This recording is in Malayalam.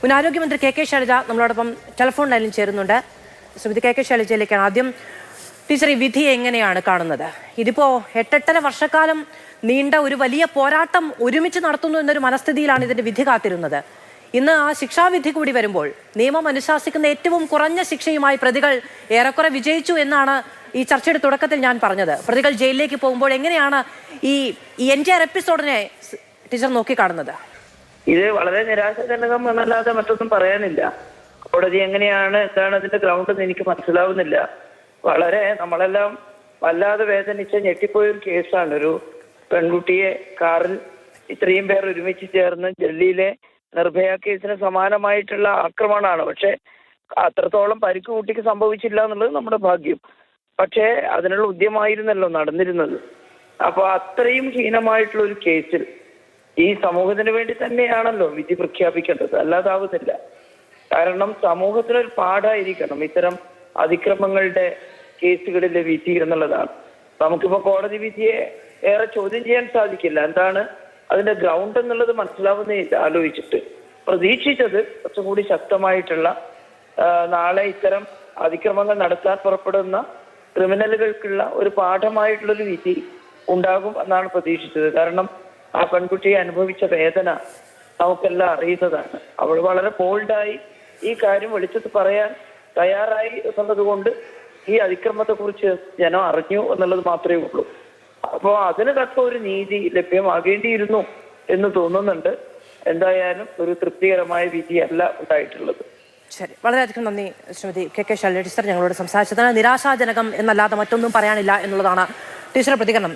മുൻ ആരോഗ്യമന്ത്രി കെ ശൈലജ നമ്മളോടൊപ്പം ടെലിഫോൺ ലൈനിൽ ചേരുന്നുണ്ട്. ശ്രീമതി കെ ശൈലജയിലേക്കാണ് ആദ്യം. ടീച്ചർ, ഈ വിധി എങ്ങനെയാണ് കാണുന്നത്? ഇതിപ്പോ 8.5 വർഷക്കാലം നീണ്ട ഒരു വലിയ പോരാട്ടം ഒരുമിച്ച് നടത്തുന്നു എന്നൊരു മനസ്ഥിതിയിലാണ് ഇതിന്റെ വിധി കാത്തിരുന്നത്. ഇന്ന് ആ ശിക്ഷാവിധി കൂടി വരുമ്പോൾ നിയമം അനുശാസിക്കുന്ന ഏറ്റവും കുറഞ്ഞ ശിക്ഷയുമായി പ്രതികൾ ഏറെക്കുറെ വിജയിച്ചു എന്നാണ് ഈ ചർച്ചയുടെ തുടക്കത്തിൽ ഞാൻ പറഞ്ഞത്. പ്രതികൾ ജയിലിലേക്ക് പോകുമ്പോൾ എങ്ങനെയാണ് ഈ എൻറ്റയർ എപ്പിസോഡിനെ ടീച്ചർ നോക്കിക്കാണുന്നത്? ഇത് വളരെ നിരാശാജനകം എന്നല്ലാതെ മറ്റൊന്നും പറയാനില്ല. കോടതി എങ്ങനെയാണ്, എന്താണ് അതിന്റെ ഗ്രൗണ്ട് എന്ന് എനിക്ക് മനസ്സിലാവുന്നില്ല. വളരെ നമ്മളെല്ലാം വല്ലാതെ വേദനിച്ച് ഞെട്ടിപ്പോയൊരു കേസാണ്. ഒരു പെൺകുട്ടിയെ കാറിൽ ഇത്രയും പേർ ഒരുമിച്ച് ചേർന്ന് ഡൽഹിയിലെ നിർഭയ കേസിന് സമാനമായിട്ടുള്ള ആക്രമണമാണ്. പക്ഷെ അത്രത്തോളം പരിക്ക് കുട്ടിക്ക് സംഭവിച്ചില്ല എന്നുള്ളത് നമ്മുടെ ഭാഗ്യം. പക്ഷേ അതിനുള്ള ഉദ്യമമായിരുന്നല്ലോ നടന്നിരുന്നത്. അപ്പൊ അത്രയും ഹീനമായിട്ടുള്ള ഒരു കേസിൽ ഈ സമൂഹത്തിന് വേണ്ടി തന്നെയാണല്ലോ വിധി പ്രഖ്യാപിക്കേണ്ടത്, അല്ലാതാവുന്നില്ല. കാരണം സമൂഹത്തിനൊരു പാഠായിരിക്കണം ഇത്തരം അതിക്രമങ്ങളുടെ കേസുകളിലെ വിധി എന്നുള്ളതാണ്. നമുക്കിപ്പോ കോടതി വിധിയെ ഏറെ ചോദ്യം ചെയ്യാൻ സാധിക്കില്ല. എന്താണ് അതിന്റെ ഗ്രൗണ്ട് എന്നുള്ളത് മനസ്സിലാവുന്നില്ല. ആലോചിച്ചിട്ട് പ്രതീക്ഷിച്ചത് കുറച്ചും കൂടി ശക്തമായിട്ടുള്ള, നാളെ ഇത്തരം അതിക്രമങ്ങൾ നടത്താൻ പുറപ്പെടുന്ന ക്രിമിനലുകൾക്കുള്ള ഒരു പാഠമായിട്ടുള്ളൊരു വിധി ഉണ്ടാകും എന്നാണ് പ്രതീക്ഷിച്ചത്. കാരണം ആ പെൺകുട്ടിയെ അനുഭവിച്ച വേദന നമുക്കെല്ലാം അറിയുന്നതാണ്. അവൾ വളരെ ബോൾഡായി ഈ കാര്യം വെളിച്ചത്ത് പറയാൻ തയ്യാറായി എന്നുള്ളത് കൊണ്ട് ഈ അതിക്രമത്തെ കുറിച്ച് ജനം അറിഞ്ഞു എന്നുള്ളത് മാത്രമേ ഉള്ളൂ. അപ്പോൾ അതിന് തക്ക ഒരു നീതി ലഭ്യമാകേണ്ടിയിരുന്നു എന്ന് തോന്നുന്നുണ്ട്. എന്തായാലും ഒരു തൃപ്തികരമായ വിധിയല്ല ഉണ്ടായിട്ടുള്ളത്. ശരി, വളരെയധികം നന്ദി ശ്രീമതി കെ ശൈലജ ടീച്ചർ ഞങ്ങളോട് സംസാരിച്ചതിന്. നിരാശാജനകം എന്നല്ലാതെ മറ്റൊന്നും പറയാനില്ല എന്നുള്ളതാണ് ടീച്ചറുടെ പ്രതികരണം.